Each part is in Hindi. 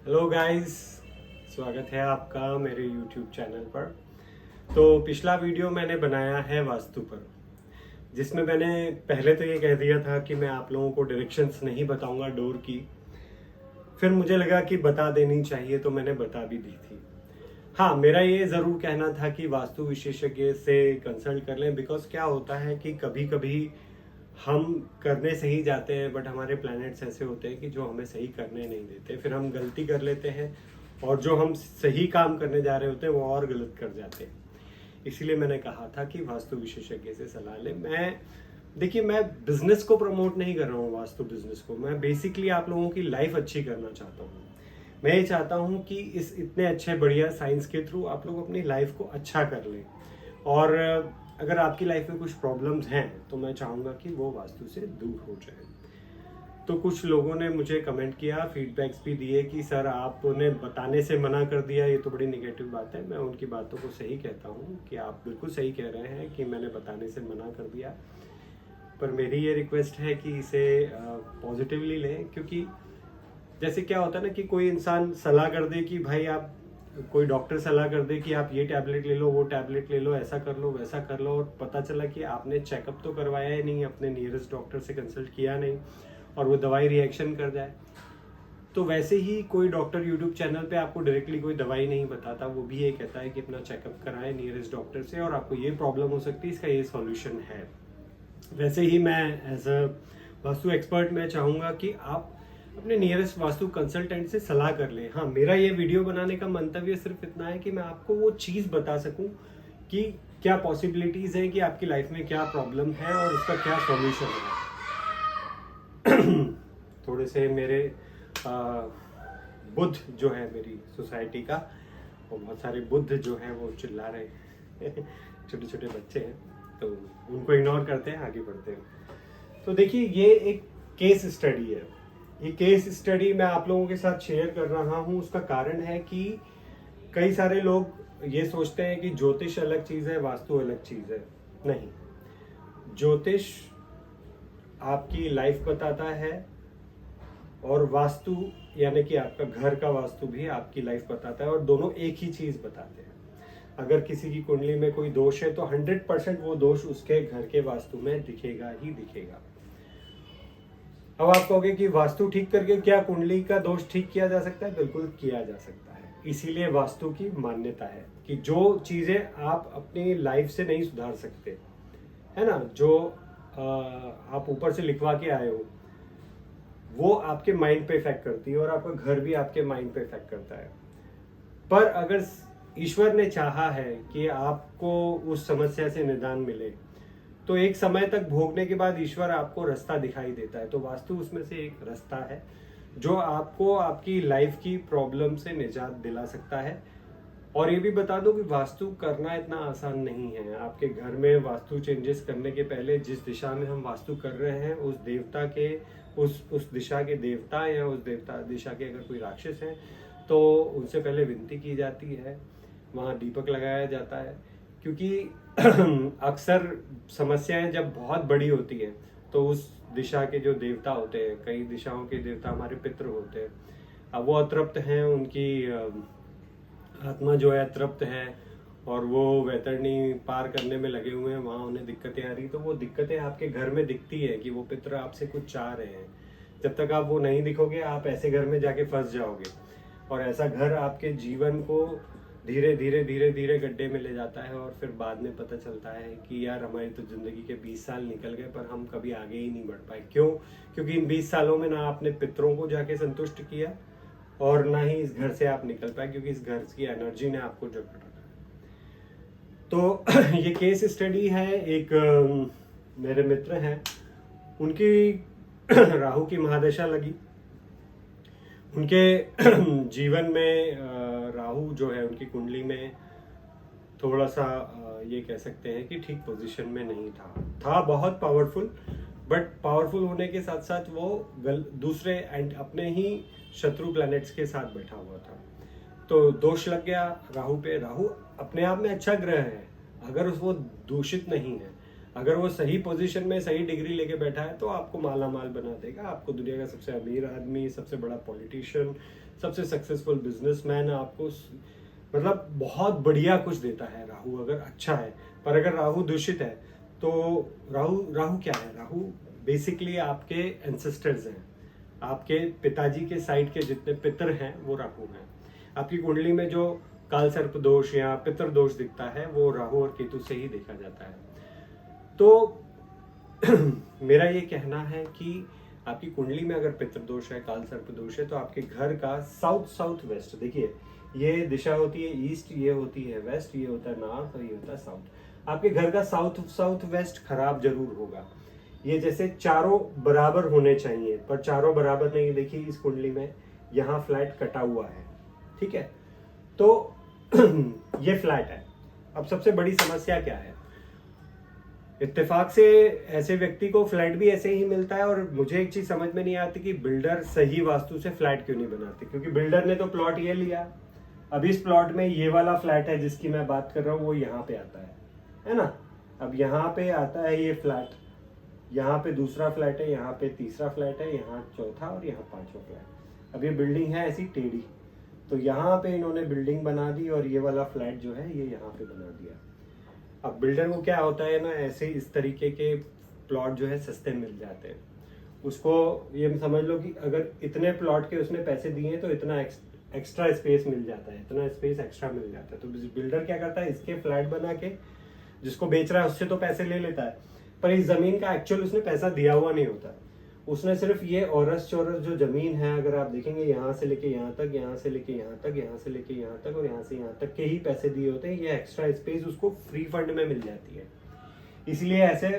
हेलो गाइस, स्वागत है आपका मेरे यूट्यूब चैनल पर। तो पिछला वीडियो मैंने बनाया है वास्तु पर, जिसमें मैंने पहले तो ये कह दिया था कि मैं आप लोगों को डायरेक्शंस नहीं बताऊंगा डोर की। फिर मुझे लगा कि बता देनी चाहिए तो मैंने बता भी दी थी। हाँ, मेरा ये ज़रूर कहना था कि वास्तु विशेषज्ञ से कंसल्ट कर लें, बिकॉज क्या होता है कि कभी कभी हम करने सही जाते हैं बट हमारे प्लैनेट्स ऐसे होते हैं कि जो हमें सही करने नहीं देते, फिर हम गलती कर लेते हैं और जो हम सही काम करने जा रहे होते हैं वो और गलत कर जाते हैं। इसीलिए मैंने कहा था कि वास्तु विशेषज्ञ से सलाह लें। देखिए, मैं बिजनेस को प्रमोट नहीं कर रहा हूँ, वास्तु बिजनेस को। मैं बेसिकली आप लोगों की लाइफ अच्छी करना चाहता हूँ। मैं ये चाहता हूँ कि इस इतने अच्छे बढ़िया साइंस के थ्रू आप लोग अपनी लाइफ को अच्छा कर लें। और अगर आपकी लाइफ में कुछ प्रॉब्लम्स हैं तो मैं चाहूँगा कि वो वास्तु से दूर हो जाए। तो कुछ लोगों ने मुझे कमेंट किया, फीडबैक्स भी दिए कि सर आपने बताने से मना कर दिया, ये तो बड़ी नेगेटिव बात है। मैं उनकी बातों को सही कहता हूँ कि आप बिल्कुल सही कह रहे हैं कि मैंने बताने से मना कर दिया। पर मेरी ये रिक्वेस्ट है कि इसे पॉजिटिवली लें, क्योंकि जैसे क्या होता है ना कि कोई इंसान सलाह कर दे कि भाई आप, कोई डॉक्टर सलाह कर दे कि आप ये टैबलेट ले लो, वो टैबलेट ले लो, ऐसा कर लो, वैसा कर लो, और पता चला कि आपने चेकअप तो करवाया ही नहीं, अपने नियरेस्ट डॉक्टर से कंसल्ट किया नहीं, और वो दवाई रिएक्शन कर जाए। तो वैसे ही कोई डॉक्टर यूट्यूब चैनल पे आपको डायरेक्टली कोई दवाई नहीं बताता, वो भी ये कहता है कि अपना चेकअप कराएं नियरेस्ट डॉक्टर से, और आपको ये प्रॉब्लम हो सकती है, इसका ये सॉल्यूशन है। वैसे ही मैं एज अ वास्तु एक्सपर्ट मैं चाहूँगा कि आप अपने नियरेस्ट वास्तु कंसल्टेंट से सलाह कर लें। हाँ, मेरा ये वीडियो बनाने का मंतव्य सिर्फ इतना है कि मैं आपको वो चीज़ बता सकूं कि क्या पॉसिबिलिटीज़ हैं, कि आपकी लाइफ में क्या प्रॉब्लम है और उसका क्या सॉल्यूशन है। थोड़े से मेरे बुद्ध जो है मेरी सोसाइटी का, वो बहुत सारे बुद्ध जो हैं वो चिल्ला रहे हैं छोटे छोटे बच्चे हैं, तो उनको इग्नोर करते हैं, आगे बढ़ते हैं। तो देखिए, ये एक केस स्टडी है। ये केस स्टडी मैं आप लोगों के साथ शेयर कर रहा हूँ। उसका कारण है कि कई सारे लोग ये सोचते हैं कि ज्योतिष अलग चीज़ है, वास्तु अलग चीज़ है। नहीं, ज्योतिष आपकी लाइफ बताता है, और वास्तु यानी कि आपका घर का वास्तु भी आपकी लाइफ बताता है, और दोनों एक ही चीज़ बताते हैं। अगर किसी की कुंडली में कोई दोष है तो 100% वो दोष उसके घर के वास्तु में दिखेगा ही दिखेगा। अब आप कहोगे कि वास्तु ठीक करके क्या कुंडली का दोष ठीक किया जा सकता है? बिल्कुल किया जा सकता है। इसीलिए वास्तु की मान्यता है कि जो चीजें आप अपनी लाइफ से नहीं सुधार सकते, है ना, जो आप ऊपर से लिखवा के आए हो, वो आपके माइंड पे इफेक्ट करती है, और आपका घर भी आपके माइंड पे इफेक्ट करता है। पर अगर ईश्वर ने चाहा है कि आपको उस समस्या से निदान मिले, तो एक समय तक भोगने के बाद ईश्वर आपको रास्ता दिखाई देता है। तो वास्तु उसमें से एक रास्ता है जो आपको आपकी लाइफ की प्रॉब्लम से निजात दिला सकता है। और ये भी बता दो कि वास्तु करना इतना आसान नहीं है। आपके घर में वास्तु चेंजेस करने के पहले जिस दिशा में हम वास्तु कर रहे हैं, उस देवता के उस दिशा के देवता या उस देवता दिशा के अगर कोई राक्षस हैं तो उनसे पहले विनती की जाती है, वहाँ दीपक लगाया जाता है। क्योंकि अक्सर समस्याएं जब बहुत बड़ी होती हैं तो उस दिशा के जो देवता होते हैं, कई दिशाओं के देवता हमारे पितृ होते हैं, अब वो अतृप्त हैं, उनकी आत्मा जो है तृप्त है, और वो वैतरणी पार करने में लगे हुए हैं, वहाँ उन्हें दिक्कतें आ रही। तो वो दिक्कतें आपके घर में दिखती है कि वो पितृ आपसे कुछ चाह रहे हैं। जब तक आप वो नहीं दिखोगे, आप ऐसे घर में जाके फंस जाओगे, और ऐसा घर आपके जीवन को धीरे धीरे धीरे धीरे गड्ढे में ले जाता है। और फिर बाद में पता चलता है कि यार, हमारी तो जिंदगी के 20 साल निकल गए पर हम कभी आगे ही नहीं बढ़ पाए। क्यों? क्योंकि इन 20 सालों में ना आपने पितरों को जाके संतुष्ट किया, और ना ही इस घर से आप निकल पाए, क्योंकि इस घर की एनर्जी ने आपको जकड़ रखा। तो ये केस स्टडी है। एक मेरे मित्र हैं, उनकी राहु की महादशा लगी। उनके जीवन में राहु जो है उनकी कुंडली में थोड़ा सा ये कह सकते हैं कि ठीक पोजीशन में नहीं था बहुत पावरफुल, बट पावरफुल होने के साथ साथ वो दूसरे एंड अपने ही शत्रु प्लैनेट्स के साथ बैठा हुआ था। तो दोष लग गया राहु पे। राहु अपने आप में अच्छा ग्रह है, अगर वो दूषित नहीं है, अगर वो सही पोजीशन में सही डिग्री लेके बैठा है तो आपको माला माल बना देगा। आपको दुनिया का सबसे अमीर आदमी, सबसे बड़ा पॉलिटिशियन, सबसे सक्सेसफुल बिजनेसमैन आपको मतलब बहुत बढ़िया कुछ देता है राहु अगर अच्छा है। पर अगर राहु दूषित है तो राहु राहु क्या है? राहु बेसिकली आपके एंसेस्टर्स हैं, आपके पिताजी के साइड के जितने पितर हैं वो राहु हैं। आपकी कुंडली में जो काल सर्प दोष या पितर दोष दिखता है वो राहु और केतु से ही देखा जाता है। तो मेरा ये कहना है कि आपकी कुंडली में अगर पितृ दोष है, काल सर्प दोष है, तो आपके घर का साउथ साउथ वेस्ट, देखिए ये दिशा होती है ईस्ट, ये होती है वेस्ट, ये होता है नॉर्थ और ये होता है साउथ। आपके घर का साउथ साउथ वेस्ट खराब जरूर होगा। ये जैसे चारों बराबर होने चाहिए पर चारों बराबर नहीं। देखिए इस कुंडली में यहाँ फ्लैट कटा हुआ है, ठीक है, तो ये फ्लैट है। अब सबसे बड़ी समस्या क्या है? इत्तेफाक से ऐसे व्यक्ति को फ्लैट भी ऐसे ही मिलता है। और मुझे एक चीज समझ में नहीं आती कि बिल्डर सही वास्तु से फ्लैट क्यों नहीं बनाते, क्योंकि बिल्डर ने तो प्लॉट ये लिया, अब इस प्लॉट में ये वाला फ्लैट है जिसकी मैं बात कर रहा हूँ वो यहाँ पे आता है ना। अब यहाँ पे आता है ये फ्लैट, यहाँ पे दूसरा फ्लैट है, यहाँ पे तीसरा फ्लैट है, यहाँ चौथा और यहाँ पांचवा फ्लैट। अब ये बिल्डिंग है ऐसी टेढ़ी, तो यहाँ पे इन्होंने बिल्डिंग बना दी और ये वाला फ्लैट जो है ये यहाँ पे बना दिया। अब बिल्डर को क्या होता है ना, ऐसे इस तरीके के प्लॉट जो है सस्ते मिल जाते हैं उसको। ये समझ लो कि अगर इतने प्लॉट के उसने पैसे दिए तो इतना एक्स्ट्रा स्पेस मिल जाता है, इतना स्पेस एक्स्ट्रा मिल जाता है। तो बिल्डर क्या करता है, इसके फ्लैट बना के जिसको बेच रहा है उससे तो पैसे ले लेता है, पर इस जमीन का एक्चुअल उसने पैसा दिया हुआ नहीं होता। उसने सिर्फ ये औरस चौरस जो जमीन है, अगर आप देखेंगे यहाँ से लेके यहाँ तक, यहाँ से लेके यहाँ तक, यहाँ से लेके यहाँ तक और यहाँ से यहाँ तक के ही पैसे दिए होते हैं। ये एक्स्ट्रा स्पेस उसको फ्री फंड में मिल जाती है। इसलिए ऐसे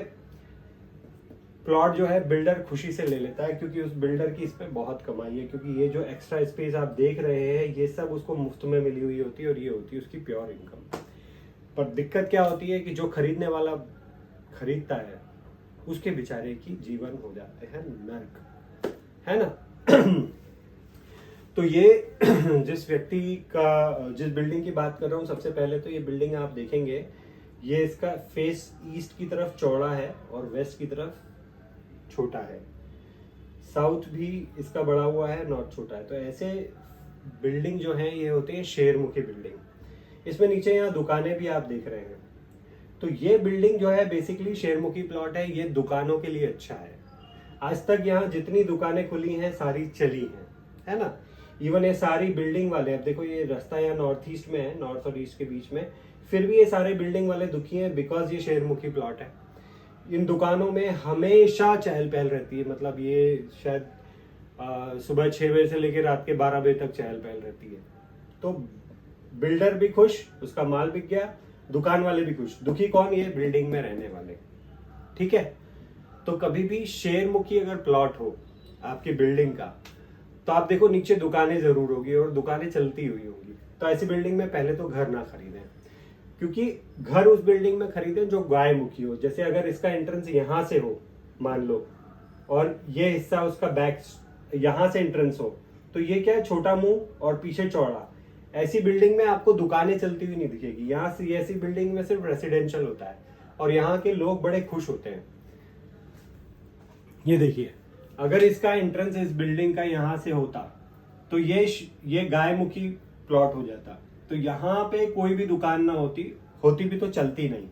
प्लॉट जो है बिल्डर खुशी से ले लेता है, क्योंकि उस बिल्डर की इस पे बहुत कमाई है। क्योंकि ये जो एक्स्ट्रा स्पेस आप देख रहे हैं ये सब उसको मुफ्त में मिली हुई होती है और ये होती है उसकी प्योर इनकम। पर दिक्कत क्या होती है कि जो खरीदने वाला खरीदता है उसके बेचारे की जीवन हो जाते हैं नर्क, है ना। तो ये जिस व्यक्ति का, जिस बिल्डिंग की बात कर रहा हूँ, सबसे पहले तो ये बिल्डिंग आप देखेंगे ये इसका फेस ईस्ट की तरफ चौड़ा है और वेस्ट की तरफ छोटा है, साउथ भी इसका बड़ा हुआ है, नॉर्थ छोटा है। तो ऐसे बिल्डिंग जो है ये होते हैं शेरमुखी बिल्डिंग। इसमें नीचे यहाँ दुकानें भी आप देख रहे हैं। तो ये बिल्डिंग जो है बेसिकली शेरमुखी प्लॉट है, ये दुकानों के लिए अच्छा है। आज तक यहाँ जितनी दुकानें खुली हैं सारी चली हैं, है ना। इवन ये सारी बिल्डिंग वाले, अब देखो ये रास्ता यहाँ नॉर्थ ईस्ट में है, नॉर्थ और ईस्ट के बीच में, फिर भी ये सारे बिल्डिंग वाले दुखी हैं बिकॉज ये शेरमुखी प्लॉट है। इन दुकानों में हमेशा चहल पहल रहती है, मतलब ये शायद सुबह 6 बजे से लेकर रात के 12 बजे तक चहल पहल रहती है। तो बिल्डर भी खुश, उसका माल बिक गया, दुकान वाले भी खुश। दुखी कौन? ये बिल्डिंग में रहने वाले, ठीक है। तो कभी भी शेरमुखी अगर प्लॉट हो आपकी बिल्डिंग का, तो आप देखो नीचे दुकानें जरूर होगी और दुकानें चलती हुई होंगी। तो ऐसी बिल्डिंग में पहले तो घर ना खरीदें, क्योंकि घर उस बिल्डिंग में खरीदें जो गाय मुखी हो। जैसे अगर इसका एंट्रेंस यहां से हो मान लो, और ये हिस्सा उसका बैक यहां से एंट्रेंस हो, तो ये क्या है, छोटा मुंह और पीछे चौड़ा। ऐसी बिल्डिंग में आपको दुकानें चलती हुई नहीं दिखेगी। यहाँ से ऐसी बिल्डिंग में सिर्फ रेसिडेंशियल होता है और यहाँ के लोग बड़े खुश होते हैं। ये देखिए, अगर इसका एंट्रेंस इस बिल्डिंग का यहाँ से होता तो ये गाय मुखी प्लॉट हो जाता। तो यहाँ पे कोई भी दुकान ना होती भी तो चलती नहीं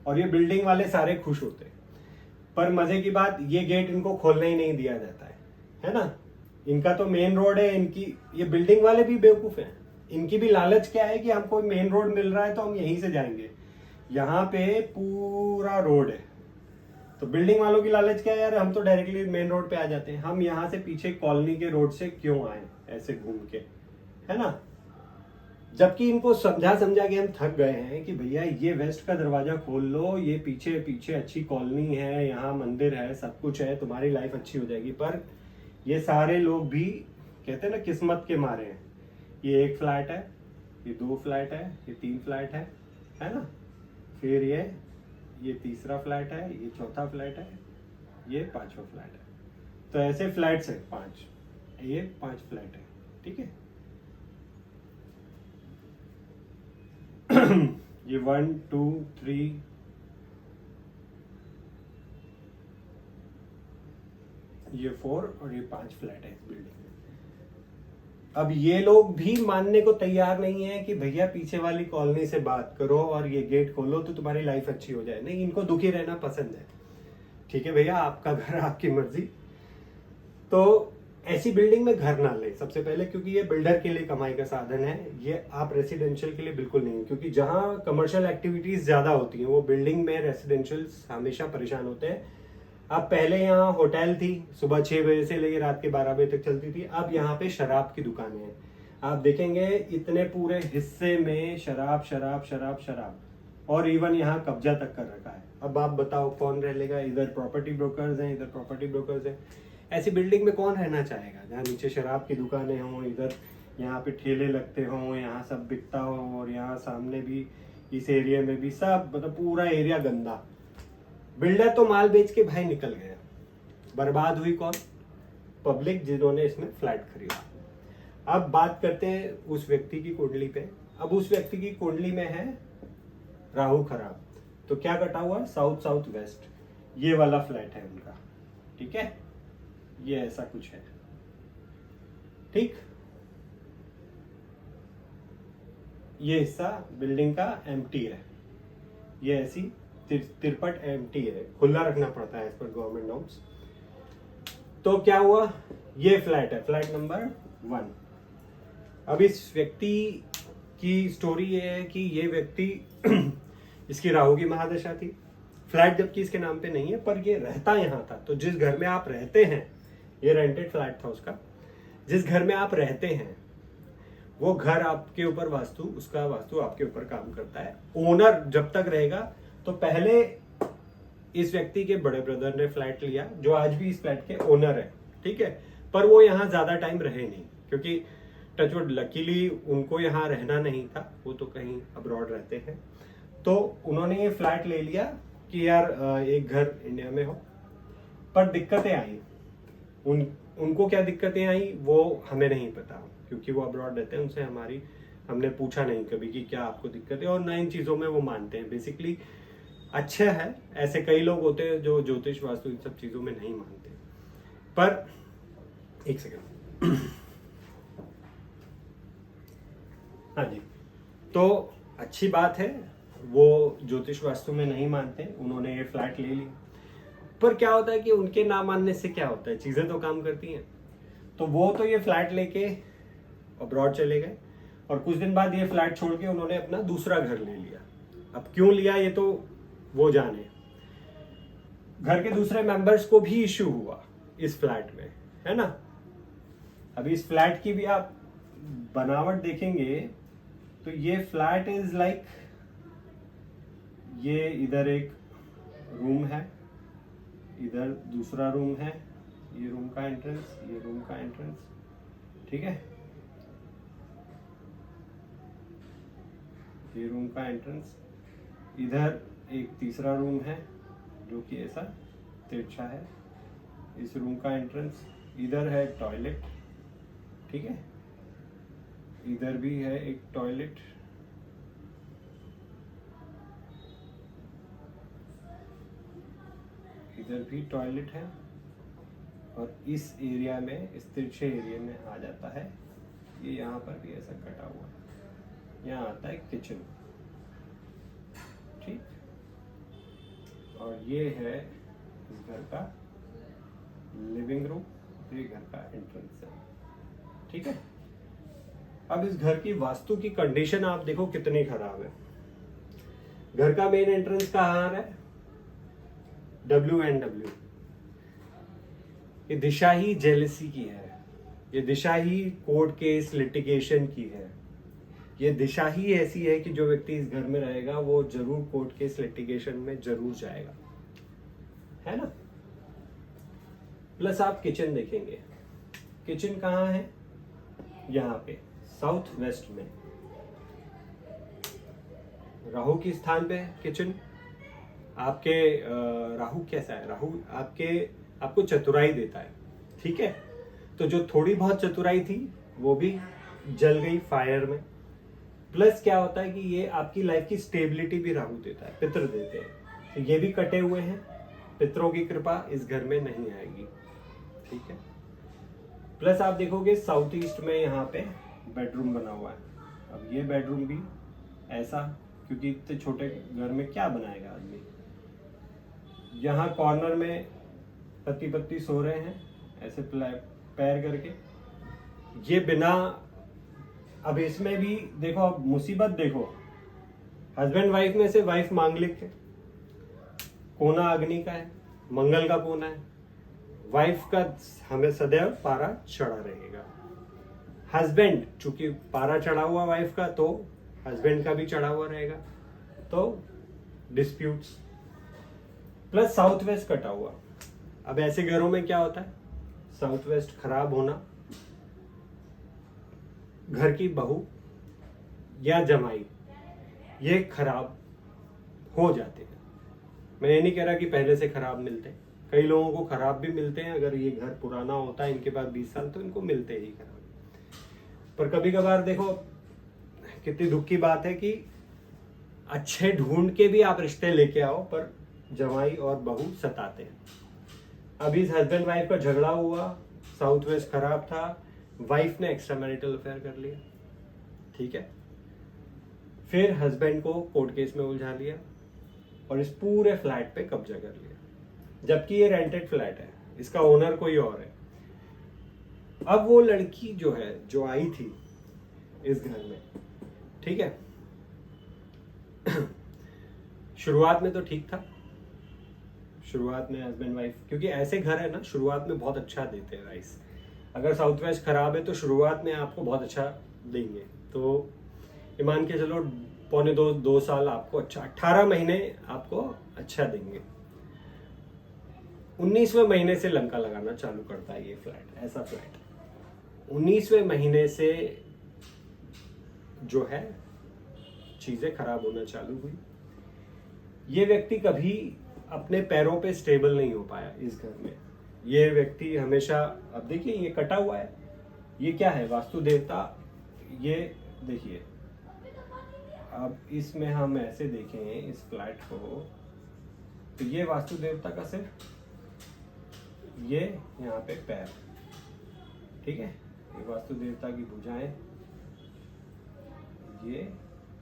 और ये बिल्डिंग वाले सारे खुश होते। पर मजे की बात, ये गेट इनको खोलने ही नहीं दिया जाता है ना। इनका तो मेन रोड है, इनकी ये बिल्डिंग वाले भी बेवकूफ हैं। इनकी भी लालच क्या है कि हमको मेन रोड मिल रहा है तो हम यहीं से जाएंगे। यहाँ पे पूरा रोड है, तो बिल्डिंग वालों की लालच क्या है, यार हम तो डायरेक्टली मेन रोड पे आ जाते हैं, हम यहाँ से पीछे कॉलोनी के रोड से क्यों आए ऐसे घूम के, है ना। जबकि इनको समझा के हम थक गए हैं कि भैया ये वेस्ट का दरवाजा खोल लो, ये पीछे पीछे अच्छी कॉलोनी है, यहाँ मंदिर है, सब कुछ है, तुम्हारी लाइफ अच्छी हो जाएगी। पर ये सारे लोग भी कहते हैं ना किस्मत के मारे हैं। ये 1 फ्लैट है, ये 2 फ्लैट है, ये 3 फ्लैट है ना, फिर ये तीसरा फ्लैट है, ये चौथा फ्लैट है, ये 5वां फ्लैट है। तो ऐसे फ्लैट्स है 5, ये 5 फ्लैट है, ठीक है। ये 1 2 3 ये 4 और ये 5 फ्लैट है इस बिल्डिंग में। अब ये लोग भी मानने को तैयार नहीं है कि भैया पीछे वाली कॉलोनी से बात करो और ये गेट खोलो तो तुम्हारी लाइफ अच्छी हो जाए। नहीं, इनको दुखी रहना पसंद है। ठीक है भैया, आपका घर, आपकी मर्जी। तो ऐसी बिल्डिंग में घर ना ले सबसे पहले, क्योंकि ये बिल्डर के लिए कमाई का साधन है। ये आप रेसिडेंशियल के लिए बिल्कुल नहीं है, क्योंकि जहां कमर्शियल एक्टिविटीज ज्यादा होती हैं वो बिल्डिंग में रेसिडेंशियल हमेशा परेशान होते हैं। अब पहले यहाँ होटल थी, सुबह 6 बजे से लेकर रात के 12 बजे तक चलती थी। अब यहाँ पे शराब की दुकानें हैं। आप देखेंगे इतने पूरे हिस्से में शराब शराब शराब शराब, और इवन यहाँ कब्जा तक कर रखा है। अब आप बताओ कौन रह लेगा? इधर प्रॉपर्टी ब्रोकर्स हैं, इधर प्रॉपर्टी ब्रोकर्स हैं। ऐसी बिल्डिंग में कौन रहना चाहेगा जहाँ नीचे शराब की दुकानें हों, इधर यहाँ पे ठेले लगते हों, यहाँ सब बिकता हो, और यहाँ सामने भी इस एरिया में भी सब, मतलब पूरा एरिया गंदा। बिल्डर तो माल बेच के भाई निकल गया, बर्बाद हुई कौन? पब्लिक, जिन्होंने इसमें फ्लैट खरीदा। अब बात करते हैं उस व्यक्ति की कुंडली पे। अब उस व्यक्ति की कुंडली में है राहु खराब, तो क्या कटा हुआ है? साउथ साउथ वेस्ट, ये वाला फ्लैट है उनका। ठीक है, ये ऐसा कुछ है। ठीक, ये हिस्सा बिल्डिंग का एम्प्टी है, ये ऐसी तिरपट एम्प्टी है, खुला रखना पड़ता है एज पर गवर्नमेंट नॉर्म्स। तो क्या हुआ? ये फ्लैट है, फ्लैट नंबर 1। अब इस व्यक्ति की स्टोरी ये है कि ये व्यक्ति इसकी राहु की महादशा थी। फ्लैट जबकि इसके नाम पे नहीं है, पर ये रहता यहाँ था। तो जिस घर में आप रहते हैं, ये रेंटेड फ्लैट था उसका, जिस घर में आप रहते हैं वो घर आपके ऊपर वास्तु, उसका वास्तु आपके ऊपर काम करता है। ओनर जब तक रहेगा, तो पहले इस व्यक्ति के बड़े ब्रदर ने फ्लैट लिया, जो आज भी इस फ्लैट के ओनर है। ठीक है, पर वो यहाँ ज्यादा टाइम रहे नहीं, क्योंकि टचवुड लकीली उनको यहाँ रहना नहीं था, वो तो कहीं अब्रॉड रहते हैं। तो उन्होंने ये फ्लैट ले लिया कि यार एक घर इंडिया में हो। पर दिक्कतें आई, उनको क्या दिक्कतें आई वो हमें नहीं पता, क्योंकि वो अब्रॉड रहते हैं। उनसे हमने पूछा नहीं कभी कि क्या आपको दिक्कत है, और ना इन चीज़ों में वो मानते हैं। बेसिकली अच्छा है, ऐसे कई लोग होते हैं जो ज्योतिष वास्तु इन सब चीज़ों में नहीं मानते। पर एक सेकंड, हाँ जी, तो अच्छी बात है, वो ज्योतिष वास्तु में नहीं मानते, उन्होंने ये फ्लैट ले ली। पर क्या होता है कि उनके ना मानने से क्या होता है, चीजें तो काम करती हैं। तो वो तो ये फ्लैट लेके अब्रॉड चले गए, और कुछ दिन बाद ये फ्लैट छोड़ के उन्होंने अपना दूसरा घर ले लिया। अब क्यों लिया ये तो वो जाने। घर के दूसरे मेंबर्स को भी इश्यू हुआ इस फ्लैट में, है ना। अभी इस फ्लैट की भी आप बनावट देखेंगे तो ये फ्लैट इज लाइक, ये इधर एक रूम है, इधर दूसरा रूम है, ये रूम का एंट्रेंस, ये रूम का एंट्रेंस। ठीक है, ये रूम का एंट्रेंस, इधर एक तीसरा रूम है जो कि ऐसा तिरछा है, इस रूम का एंट्रेंस, इधर है टॉयलेट। ठीक है, इधर भी है एक टॉयलेट, इधर भी टॉयलेट है, और इस एरिया में, इस तिरछे एरिया में आ जाता है, ये यहाँ पर भी ऐसा कटा हुआ है, यहाँ आता है किचन। ठीक, और ये है इस घर का लिविंग रूम, ये घर का एंट्रेंस है। ठीक है, अब इस घर की वास्तु की कंडीशन आप देखो कितनी खराब है। घर का मेन एंट्रेंस कहाँ आ रहा है? WNW। ये दिशा ही जेलसी की है, ये दिशा ही कोर्ट केस लिटिगेशन की है, ये दिशा ही ऐसी है कि जो व्यक्ति इस घर में रहेगा वो जरूर कोर्ट केस लिटिगेशन में जरूर जाएगा, है ना। प्लस आप किचन देखेंगे, किचन कहाँ है? यहाँ पे साउथ वेस्ट में, राहु के स्थान पे किचन। आपके राहु कैसा है? राहु आपको चतुराई देता है। ठीक है, तो जो थोड़ी बहुत चतुराई थी वो भी जल गई फायर में। प्लस क्या होता है कि ये आपकी लाइफ की स्टेबिलिटी भी राहु देता है, पितर देते हैं, तो ये भी कटे हुए हैं। पितरों की कृपा इस घर में नहीं आएगी। ठीक है, प्लस आप देखोगे साउथ ईस्ट में यहाँ पे बेडरूम बना हुआ है। अब ये बेडरूम भी ऐसा, क्योंकि इतने छोटे घर में क्या बनाएगा आदमी। यहाँ कॉर्नर में पति पत्नी सो रहे हैं ऐसे पैर करके, ये बिना, अब इसमें भी देखो, अब मुसीबत देखो, हस्बैंड वाइफ में से वाइफ मांगलिक है, कोना अग्नि का है, मंगल का कोना है, वाइफ का हमें सदैव पारा चढ़ा रहेगा। हस्बैंड चूंकि पारा चढ़ा हुआ वाइफ का, तो हस्बैंड का भी चढ़ा हुआ रहेगा, तो डिस्प्यूट्स। प्लस साउथ वेस्ट कटा हुआ। अब ऐसे घरों में क्या होता है, साउथ वेस्ट खराब होना, घर की बहू या जमाई ये खराब हो जाते हैं। मैं ये नहीं कह रहा कि पहले से खराब मिलते हैं, कई लोगों को खराब भी मिलते हैं। अगर ये घर पुराना होता है इनके पास 20 साल, तो इनको मिलते ही खराब। पर कभी कभार देखो कितनी दुख की बात है कि अच्छे ढूंढ के भी आप रिश्ते लेके आओ, पर जमाई और बहू सताते हैं। अभी इस हस्बैंड वाइफ का झगड़ा हुआ, साउथ वेस्ट खराब था, वाइफ ने एक्स्ट्रा मैरिटल अफेयर कर लिया, ठीक है, फिर हस्बैंड को कोर्ट केस में उलझा लिया और इस पूरे फ्लैट पे कब्जा कर लिया, जबकि ये रेंटेड फ्लैट है, इसका ओनर कोई और है। अब वो लड़की जो है, जो आई थी इस घर में, ठीक है, शुरुआत में तो ठीक था, शुरुआत में हस्बैंड वाइफ, क्योंकि ऐसे घर है ना शुरुआत में बहुत अच्छा देते हैं राइस। अगर साउथ वेस्ट खराब है तो शुरुआत में आपको बहुत अच्छा देंगे, तो ईमान के चलो 1.25-2 साल आपको अच्छा, 18 महीने आपको अच्छा देंगे। 19वें महीने से लंका लगाना चालू करता है ये फ्लैट, ऐसा फ्लैट 19वें महीने से जो है चीजें खराब होना चालू हुई। ये व्यक्ति कभी अपने पैरों पे स्टेबल नहीं हो पाया इस घर में। ये व्यक्ति हमेशा, अब देखिए ये कटा हुआ है, ये क्या है, वास्तु देवता, ये देखिए, अब इसमें हम ऐसे देखें इस फ्लैट को, तो ये वास्तु देवता का सिर्फ ये यहाँ पे पैर, ठीक है, ये वास्तु देवता की भुजाएं, ये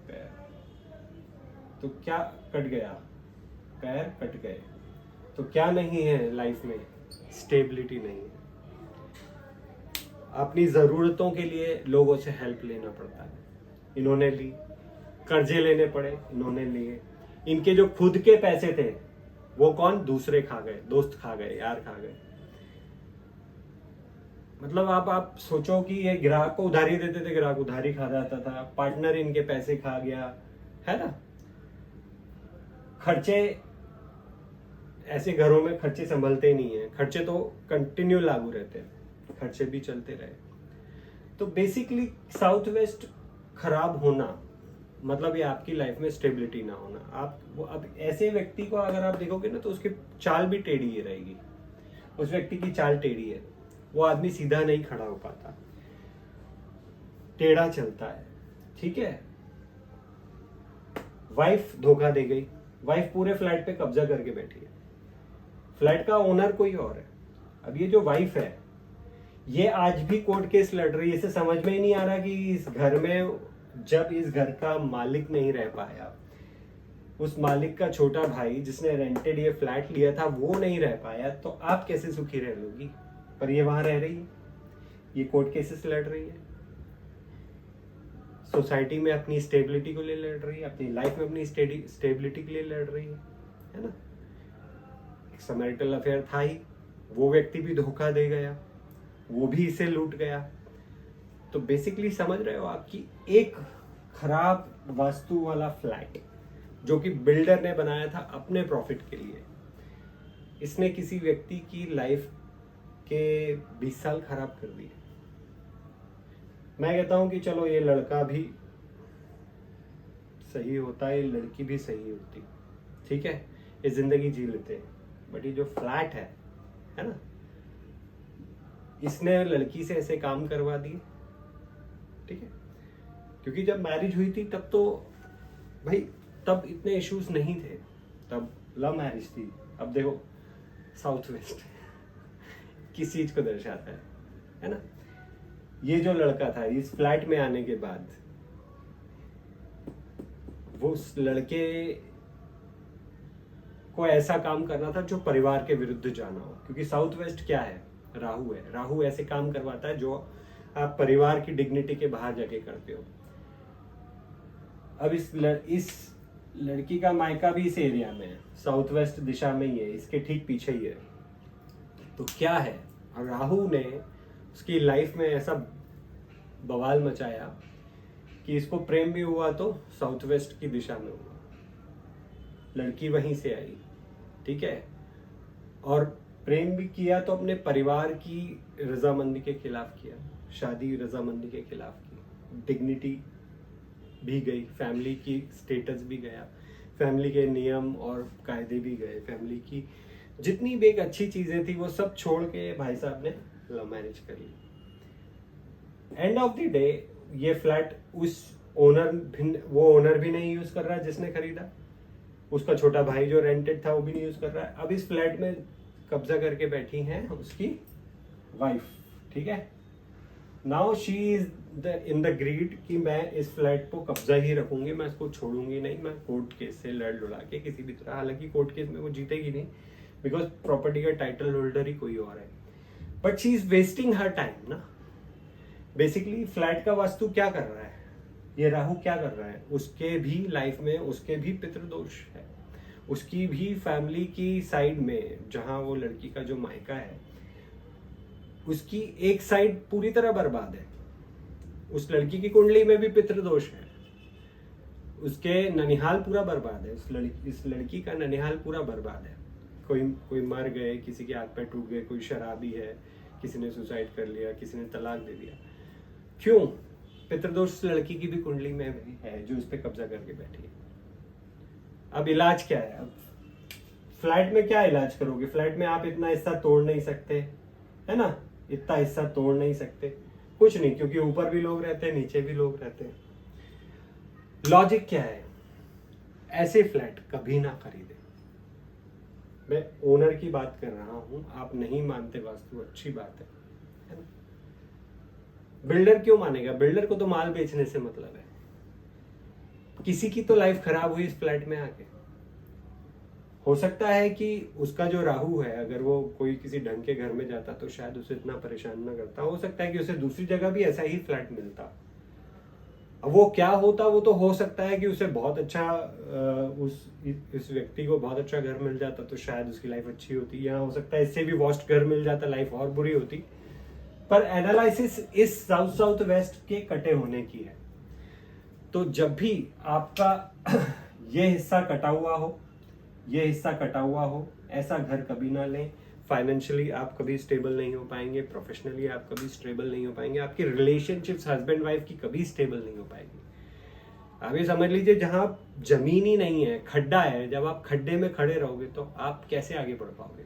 पैर, तो क्या कट गया, पैर कट गए, तो क्या नहीं है लाइफ में, स्टेबिलिटी नहीं है। अपनी जरूरतों के लिए लोगों से हेल्प लेना पड़ता है, इन्होंने ली, कर्जे लेने पड़े, इन्होंने लिए, इनके जो खुद के पैसे थे वो कौन, दूसरे खा गए, दोस्त खा गए, यार खा गए। मतलब आप सोचो कि ये ग्राहक को उधारी देते थे, ग्राहक उधारी खा जाता था, पार्टनर इनके पैसे खा गया, है ना। खर्चे, ऐसे घरों में खर्चे संभलते नहीं है, खर्चे तो कंटिन्यू लागू रहते हैं, खर्चे भी चलते रहे। तो बेसिकली साउथ वेस्ट खराब होना मतलब ये आपकी लाइफ में स्टेबिलिटी ना होना। आप वो, अब ऐसे व्यक्ति को अगर आप देखोगे ना, तो उसकी चाल भी टेढ़ी ही रहेगी, उस व्यक्ति की चाल टेढ़ी है, वो आदमी सीधा नहीं खड़ा हो पाता, टेढ़ा चलता है, ठीक है। वाइफ धोखा दे गई, वाइफ पूरे फ्लैट पे कब्जा करके बैठी है, फ्लैट का ओनर कोई और है। अब ये जो वाइफ है ये आज भी कोर्ट केस लड़ रही है, इसे समझ में ही नहीं आ रहा कि इस घर में, जब इस घर का मालिक नहीं रह पाया, उस मालिक का छोटा भाई जिसने रेंटेड ये फ्लैट लिया था वो नहीं रह पाया, तो आप कैसे सुखी रह लोगी। पर ये वहां रह रही है, ये कोर्ट केसेस लड़ रही है, सोसाइटी में अपनी स्टेबिलिटी को लिए लड़ रही है, अपनी लाइफ में अपनी स्टेबिलिटी के लिए लड़ रही है ना। मैरिटल अफेयर था ही, वो व्यक्ति भी धोखा दे गया, वो भी इसे लूट गया। तो बेसिकली समझ रहे हो आप कि एक खराब वास्तु वाला फ्लैट जो कि बिल्डर ने बनाया था अपने प्रॉफिट के लिए, इसने किसी व्यक्ति की लाइफ के 20 साल खराब कर दिए। मैं कहता हूं कि चलो ये लड़का भी सही होता है, ये लड़की भी सही होती, ठीक है, ये जिंदगी जी लेते हैं। बट ये जो फ्लैट है ना, इसने लड़की से ऐसे काम करवा दिए, ठीक है। क्योंकि जब मैरिज हुई थी तब तो भाई तब इतने इश्यूज नहीं थे, तब लव मैरिज थी। अब देखो साउथ वेस्ट किस चीज को दर्शाता है ना। ये जो लड़का था इस फ्लैट में आने के बाद वो उस लड़के को ऐसा काम करना था जो परिवार के विरुद्ध जाना हो, क्योंकि साउथ वेस्ट क्या है, राहु है। राहु ऐसे काम करवाता है जो आप परिवार की डिग्निटी के बाहर जाके करते हो। अब इस लड़की का मायका भी इस एरिया में है, साउथ वेस्ट दिशा में ही है, इसके ठीक पीछे ही है। तो क्या है, राहु ने उसकी लाइफ में ऐसा बवाल मचाया कि इसको प्रेम भी हुआ तो साउथ वेस्ट की दिशा में हुआ, लड़की वहीं से आई, ठीक है। और प्रेम भी किया तो अपने परिवार की रजामंदी के खिलाफ किया, शादी रजामंदी के खिलाफ की, डिग्निटी भी गई, फैमिली की स्टेटस भी गया, फैमिली के नियम और कायदे भी गए, फैमिली की जितनी भी एक अच्छी चीजें थी वो सब छोड़ के भाई साहब ने लव मैरिज कर ली। एंड ऑफ द डे ये फ्लैट उस वो ओनर भी नहीं यूज कर रहा जिसने खरीदा, उसका छोटा भाई जो रेंटेड था वो भी नहीं यूज कर रहा है। अब इस फ्लैट में कब्जा करके बैठी हैं उसकी वाइफ, ठीक है। Now she is in the greed कि मैं इस फ्लैट को कब्जा ही रखूंगी, मैं इसको छोड़ूंगी नहीं, मैं कोर्ट केस से लड़ लुड़ा के किसी भी तरह, हालांकि कोर्ट केस में वो जीतेगी नहीं बिकॉज प्रॉपर्टी का टाइटल होल्डर ही कोई और है, but she is wasting her time ना। बेसिकली फ्लैट का वास्तु क्या कर रहा है, ये राहु क्या कर रहा है, उसके भी लाइफ में उसके भी पितृदोष है, उसकी भी फैमिली की साइड में जहां वो लड़की का जो मायका है उसकी एक साइड पूरी तरह बर्बाद है, उस लड़की की कुंडली में भी पितृदोष है, उसके ननिहाल पूरा बर्बाद है, इस लड़की का ननिहाल पूरा बर्बाद है। कोई मर गए, किसी के हाथ पैर टूट गए, कोई शराबी है, किसी ने सुसाइड कर लिया, किसी ने तलाक दे दिया। क्यों? पितृदोष लड़की की भी कुंडली में है जो इस पे कब्जा करके बैठी है। अब इलाज क्या है? अब फ्लैट में क्या इलाज करोगे? फ्लैट में आप इतना हिस्सा तोड़ नहीं सकते, है ना, इतना हिस्सा तोड़ नहीं सकते, कुछ नहीं, क्योंकि ऊपर भी लोग रहते हैं, नीचे भी लोग रहते हैं। लॉजिक क्या है? ऐसे फ्लैट कभी ना खरीदे। मैं ओनर की बात कर रहा हूं, आप नहीं मानते वास्तु, अच्छी बात है ना। बिल्डर क्यों मानेगा? बिल्डर को तो माल बेचने से मतलब है। किसी की तो लाइफ खराब हुई इस फ्लैट में आके। हो सकता है कि उसका जो राहु है, अगर वो कोई किसी ढंग के घर में जाता तो शायद उसे इतना परेशान ना करता। हो सकता है कि उसे दूसरी जगह भी ऐसा ही फ्लैट मिलता। अब वो क्या होता, वो तो हो सकता है कि उसे बहुत अच्छा इस व्यक्ति को बहुत अच्छा घर मिल जाता तो शायद उसकी लाइफ अच्छी होती, या हो सकता है इससे भी वर्स्ट घर मिल जाता, लाइफ और बुरी होती। पर एनालिसिस इस साउथ वेस्ट के कटे होने की है। तो जब भी आपका ये हिस्सा कटा हुआ हो, ये हिस्सा कटा हुआ हो, ऐसा घर कभी ना लें। फाइनेंशियली आप कभी स्टेबल नहीं हो पाएंगे, प्रोफेशनली आप कभी स्टेबल नहीं हो पाएंगे, आपकी रिलेशनशिप्स हस्बैंड वाइफ की कभी स्टेबल नहीं हो पाएगी। आप ये समझ लीजिए, जहां जमीन ही नहीं है, खड्डा है, जब आप खड्डे में खड़े रहोगे तो आप कैसे आगे बढ़ पाओगे?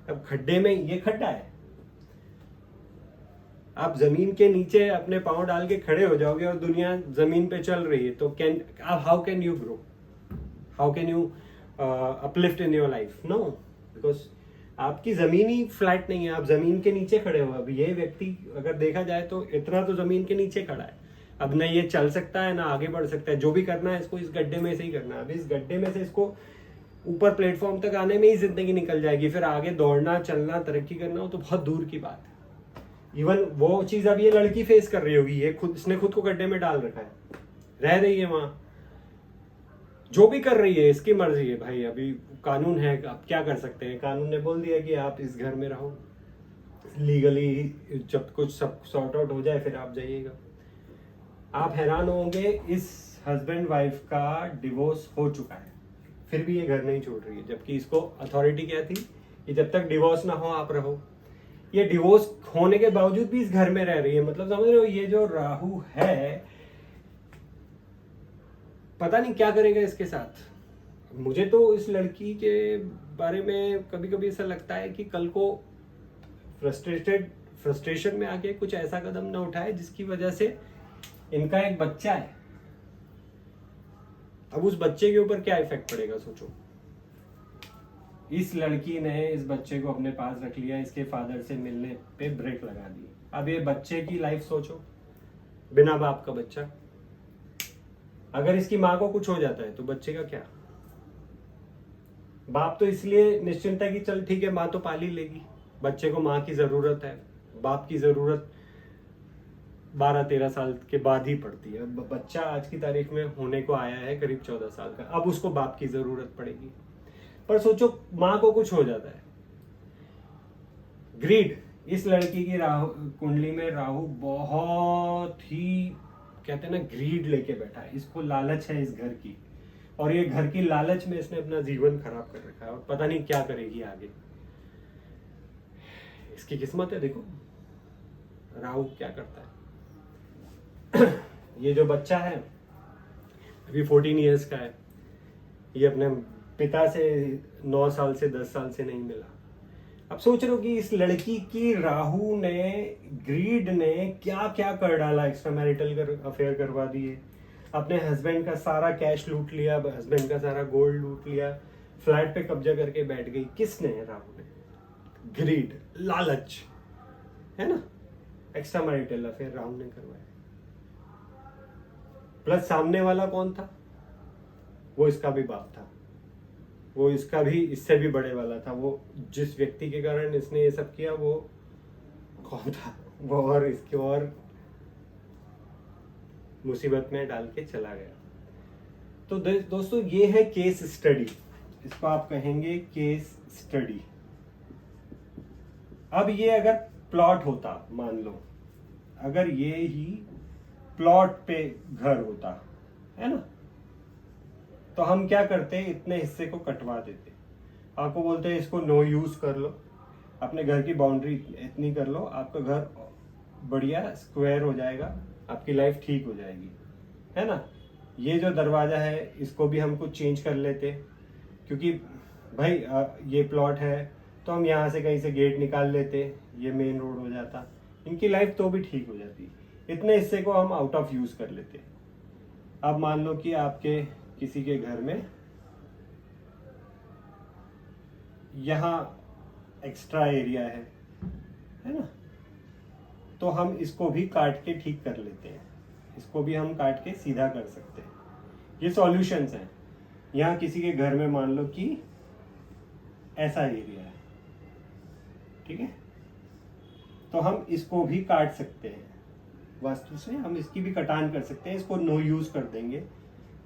अब खड्डे में, ये खड्डा है, आप जमीन के नीचे अपने पांव डाल के खड़े हो जाओगे और दुनिया जमीन पे चल रही है, तो how can you grow, how can you uplift in your life? No, because आपकी जमीन ही फ्लैट नहीं है, आप जमीन के नीचे खड़े हो। अब ये व्यक्ति अगर देखा जाए तो इतना तो जमीन के नीचे खड़ा है, अब न ये चल सकता है ना आगे बढ़ सकता है। जो भी करना है इसको इस गड्ढे में से ही करना है। अब इस गड्ढे में से इसको ऊपर प्लेटफॉर्म तक आने में ही जिंदगी निकल जाएगी, फिर आगे दौड़ना, चलना, तरक्की करना हो तो बहुत दूर की बात है। इवन वो चीज अब ये लड़की फेस कर रही होगी, ये इसने खुद को गड्ढे में डाल रखा है, रह रही है वहां, जो भी कर रही है इसकी मर्जी है भाई। अभी कानून है, आप क्या कर सकते हैं? कानून ने बोल दिया कि आप इस घर में रहो, लीगली जब कुछ सब सॉर्ट आउट हो जाए फिर आप जाइएगा। आप हैरान होंगे, इस हस्बैंड वाइफ का डिवोर्स हो चुका है, फिर भी ये घर नहीं छोड़ रही है, जबकि इसको अथॉरिटी क्या थी कि जब तक डिवोर्स ना हो आप रहो। ये डिवोर्स होने के बावजूद भी इस घर में रह रही है। मतलब समझ रहे हो, ये जो राहु है पता नहीं क्या करेगा इसके साथ। मुझे तो इस लड़की के बारे में कभी कभी ऐसा लगता है कि कल को फ्रस्ट्रेशन में आके कुछ ऐसा कदम ना उठाए जिसकी वजह से इनका एक बच्चा है, अब उस बच्चे के ऊपर क्या इफेक्ट पड़ेगा सोचो। इस लड़की ने इस बच्चे को अपने पास रख लिया, इसके फादर से मिलने पे ब्रेक लगा दी। अब ये बच्चे की लाइफ सोचो, बिना बाप का बच्चा, अगर इसकी माँ को कुछ हो जाता है तो बच्चे का क्या? बाप तो इसलिए निश्चिंत है कि चल ठीक है माँ तो पाल ही लेगी, बच्चे को माँ की जरूरत है, बाप की जरूरत 12-13 साल के बाद ही पड़ती है। बच्चा आज की तारीख में होने को आया है करीब 14 साल का, अब उसको बाप की जरूरत पड़ेगी। पर सोचो माँ को कुछ हो जाता है, ग्रीड, इस लड़की की राहु कुंडली में राहु बहुत ही कहते हैं ना ग्रीड लेके बैठा है, इसको लालच है इस घर की, और ये घर की लालच में इसने अपना जीवन खराब कर रखा है और पता नहीं क्या करेगी आगे। इसकी किस्मत है, देखो राहु क्या करता है। ये जो बच्चा है अभी 14 इयर्स का है, ये अपने पिता से 9 साल से 10 साल से नहीं मिला। अब सोच रहे हो कि इस लड़की की राहु ने, ग्रीड ने क्या क्या कर डाला, एक्स्ट्रा मैरिटल अफेयर करवा दिए, अपने हस्बैंड का सारा कैश लूट लिया, हस्बैंड का सारा गोल्ड लूट लिया, फ्लैट पे कब्जा करके बैठ गई। किसने? राहु ने। ग्रीड, लालच है ना, एक्स्ट्रा मैरिटल अफेयर राहु ने करवाया। प्लस सामने वाला कौन था? वो इसका भी बाप था, वो इसका भी इससे भी बड़े वाला था। वो जिस व्यक्ति के कारण इसने ये सब किया वो कौन था? वो और इसके और मुसीबत में डाल के चला गया। तो दोस्तों ये है केस स्टडी, इसको आप कहेंगे केस स्टडी। अब ये अगर प्लॉट होता, मान लो अगर ये ही प्लॉट पे घर होता है ना, तो हम क्या करते, इतने हिस्से को कटवा देते, आपको बोलते हैं इसको नो यूज कर लो, अपने घर की बाउंड्री इतनी कर लो, आपका घर बढ़िया स्क्वायर हो जाएगा, आपकी लाइफ ठीक हो जाएगी, है ना। ये जो दरवाजा है इसको भी हम कुछ चेंज कर लेते, क्योंकि भाई ये प्लॉट है तो हम यहाँ से कहीं से गेट निकाल लेते, ये मेन रोड हो जाता, इनकी लाइफ तो भी ठीक हो जाती। इतने हिस्से को हम आउट ऑफ यूज कर लेते। अब मान लो कि आपके किसी के घर में यहाँ एक्स्ट्रा एरिया है ना, तो हम इसको भी काट के ठीक कर लेते हैं, इसको भी हम काट के सीधा कर सकते हैं। ये सॉल्यूशंस हैं। यहाँ किसी के घर में मान लो कि ऐसा एरिया है, ठीक है, तो हम इसको भी काट सकते हैं, वास्तु से हम इसकी भी कटान कर सकते हैं, इसको नो यूज कर देंगे,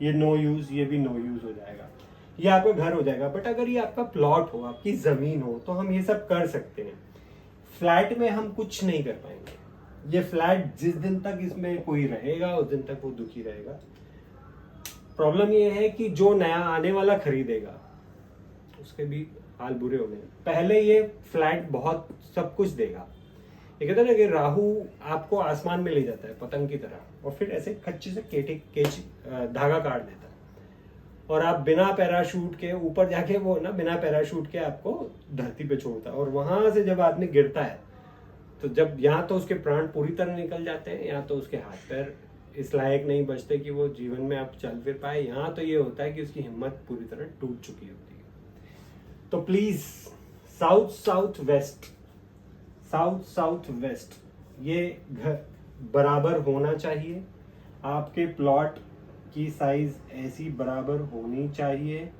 ये नो यूज, ये भी नो यूज हो जाएगा, ये आपका घर हो जाएगा। बट अगर ये आपका प्लॉट हो, आपकी जमीन हो, तो हम ये सब कर सकते हैं। फ्लैट में हम कुछ नहीं कर पाएंगे। ये फ्लैट जिस दिन तक इसमें कोई रहेगा उस दिन तक वो दुखी रहेगा। प्रॉब्लम ये है कि जो नया आने वाला खरीदेगा उसके भी हाल बुरे हो गए। पहले ये फ्लैट बहुत सब कुछ देगा, ये कहते हैं ना कि राहु आपको आसमान में ले जाता है पतंग की तरह, और फिर ऐसे खच्ची से धागा काट देता है, और आप बिना पैराशूट के ऊपर जाके, वो ना बिना पैराशूट के आपको धरती पे छोड़ता है, और वहां से जब आदमी गिरता है तो जब यहाँ तो उसके प्राण पूरी तरह निकल जाते हैं, यहाँ तो उसके हाथ पैर इस लायक नहीं बचते कि वो जीवन में आप चल फिर पाए, यहाँ तो ये होता है कि उसकी हिम्मत पूरी तरह टूट चुकी होती है। तो प्लीज साउथ साउथ वेस्ट ये घर बराबर होना चाहिए, आपके प्लॉट की साइज ऐसी बराबर होनी चाहिए,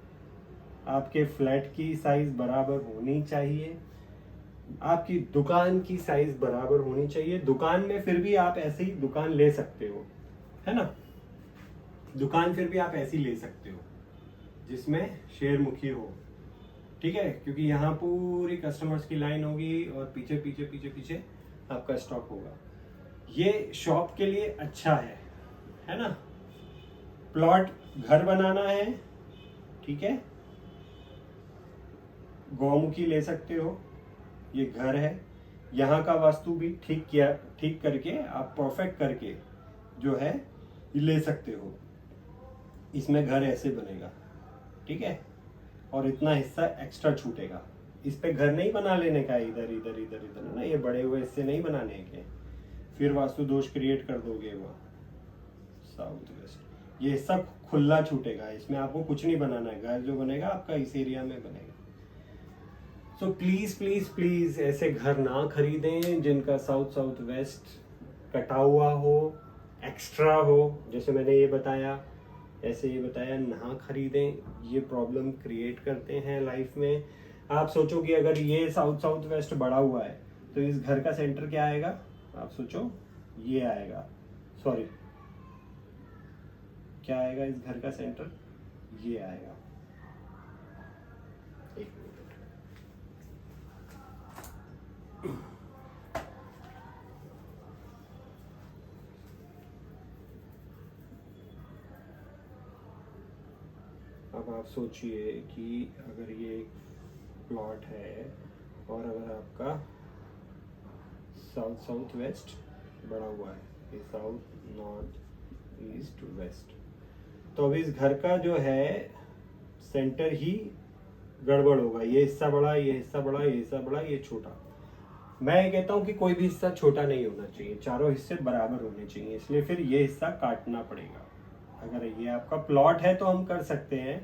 आपके फ्लैट की साइज बराबर होनी चाहिए, आपकी दुकान की साइज बराबर होनी चाहिए। दुकान में फिर भी आप ऐसे ही दुकान ले सकते हो, है ना, दुकान फिर भी आप ऐसी ले सकते हो जिसमें शेरमुखी हो, ठीक है, क्योंकि यहाँ पूरी कस्टमर्स की लाइन होगी और पीछे पीछे पीछे पीछे आपका स्टॉक होगा। ये शॉप के लिए अच्छा है ना। प्लॉट घर बनाना है, ठीक है, गौमुखी ले सकते हो, ये घर है, यहाँ का वास्तु भी ठीक करके आप परफेक्ट करके जो है ये ले सकते हो। इसमें घर ऐसे बनेगा, ठीक है, और इतना हिस्सा एक्स्ट्रा छूटेगा। इस पे घर नहीं बना लेने का, इधर इधर इधर इधर ना, ये बड़े हुए हिस्से नहीं बनाने के, फिर वास्तु दोष क्रिएट कर दोगे। वो साउथ वेस्ट ये सब खुला छूटेगा, इसमें आपको कुछ नहीं बनाना है, घर जो बनेगा आपका इस एरिया में बनेगा। तो प्लीज प्लीज प्लीज ऐसे घर ना खरीदें जिनका साउथ वेस्ट कटा हुआ हो, एक्स्ट्रा हो। जैसे मैंने ये बताया, ऐसे ये बताया, ना खरीदें, ये प्रॉब्लम क्रिएट करते हैं लाइफ में। आप सोचो कि अगर ये साउथ वेस्ट बढ़ा हुआ है तो इस घर का सेंटर क्या आएगा, आप सोचो, ये आएगा, सॉरी क्या आएगा इस घर का सेंटर, ये आएगा। एक मिनट, अब आप सोचिए कि अगर ये एक प्लॉट है और अगर आपका साउथ वेस्ट बढ़ा हुआ है, ये साउथ नॉर्थ ईस्ट वेस्ट, तो अब इस घर का जो है सेंटर ही गड़बड़ होगा। ये हिस्सा बड़ा, ये हिस्सा बड़ा, ये हिस्सा बड़ा, ये छोटा। मैं कहता हूँ कि कोई भी हिस्सा छोटा नहीं होना चाहिए, चारों हिस्से बराबर होने चाहिए, इसलिए फिर ये हिस्सा काटना पड़ेगा। अगर ये आपका प्लॉट है तो हम कर सकते हैं,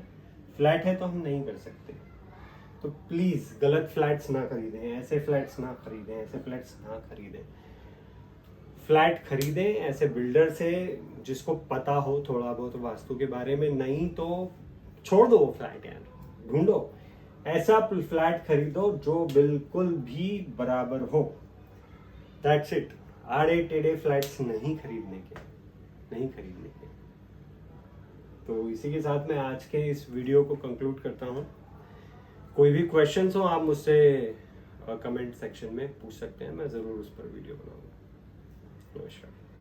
फ्लैट है तो हम नहीं कर सकते। तो प्लीज गलत फ्लैट्स ना खरीदें, ऐसे फ्लैट्स ना खरीदें, ऐसे फ्लैट्स ना खरीदें। फ्लैट खरीदें ऐसे बिल्डर से जिसको पता हो थोड़ा बहुत वास्तु के बारे में, नहीं तो छोड़ दो वो फ्लैट यार, ढूंढो ऐसा फ्लैट खरीदो जो बिल्कुल भी बराबर हो। That's it. आड़े टेढ़े फ्लैट्स नहीं खरीदने के, नहीं खरीदने के। तो इसी के साथ मैं आज के इस वीडियो को कंक्लूड करता हूँ। कोई भी क्वेश्चंस हो आप मुझसे कमेंट सेक्शन में पूछ सकते हैं, मैं ज़रूर उस पर वीडियो बनाऊंगा। नमस्कार।